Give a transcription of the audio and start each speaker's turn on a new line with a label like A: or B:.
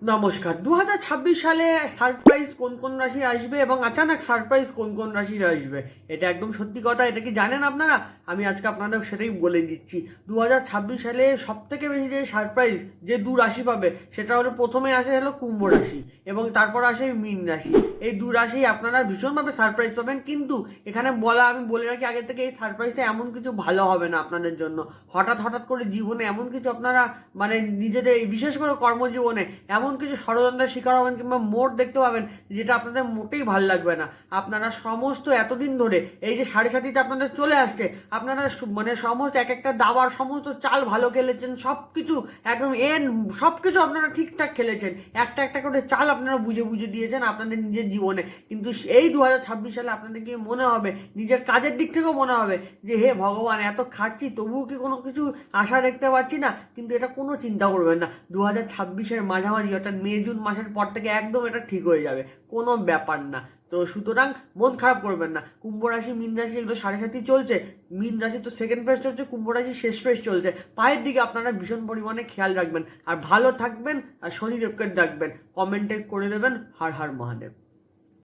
A: নমস্কার। 2026 সালে সারপ্রাইজ কোন কোন রাশির আসবে এবং আচানক সারপ্রাইজ কোন কোন রাশির আসবে, এটা একদম সত্যি কথা। এটা কি জানেন আপনারা? আমি আজকে আপনাদের সেটাই বলে দিচ্ছি। 2026 সালে সব থেকে বেশি যে সারপ্রাইজ যে দু রাশি পাবে সেটা হলো, প্রথমে আসে হলো কুম্ভ রাশি এবং তারপর আসে মীন রাশি। এই দু রাশি আপনারা ভীষণভাবে সারপ্রাইজ পাবেন, কিন্তু এখানে আমি বলে রাখি আগে থেকে, এই সারপ্রাইজটা এমন কিছু ভালো হবে না আপনাদের জন্য। হঠাৎ হঠাৎ করে জীবনে এমন কিছু আপনারা নিজেদের, বিশেষ করে কর্মজীবনে এমন কিছু ষড়যন্ত্রের শিকার হবেন কিংবা মোড় দেখতে পাবেন যেটা আপনাদের মোটেই ভাল লাগবে না। আপনারা সমস্ত এতদিন ধরে এই যে সাড়ে সাতিতে আপনাদের চলে আসছে, আপনারা সমস্ত এক একটা দাবার সমস্ত চাল ভালো খেলেছেন, সব কিছু একদম সব কিছু আপনারা ঠিকঠাক খেলেছেন, একটা একটা করে চাল আপনারা বুঝে বুঝে দিয়েছেন আপনাদের নিজের জীবনে। কিন্তু এই 2026 সালে আপনাদের গিয়ে মনে হবে, নিজের কাজের দিক থেকেও মনে হবে যে হে ভগবান, এত খাটছি তবুও কি কোনো কিছু আশা দেখতে পাচ্ছি না। কিন্তু এটা কোনো চিন্তা করবেন না, 2026-এর মাঝামাঝি অর্থাৎ মে জুন মাসের পর থেকে একদম এটা ঠিক হয়ে যাবে, কোনো ব্যাপার না। তো সুতরাং মন খারাপ করবেন না। কুম্ভ রাশি, মীন রাশি এগুলো সাড়ে সাথী চলছে, মীন রাশি তো সেকেন্ড ফেজ চলছে, কুম্ভ রাশি শেষ ফেজ চলছে। পায়ের দিকে আপনারা ভীষণ পরিমাণে খেয়াল রাখবেন আর ভালো থাকবেন, আর শনিদেবকে ডাকবেন, কমেন্টে করে দেবেন হর হর মহাদেব।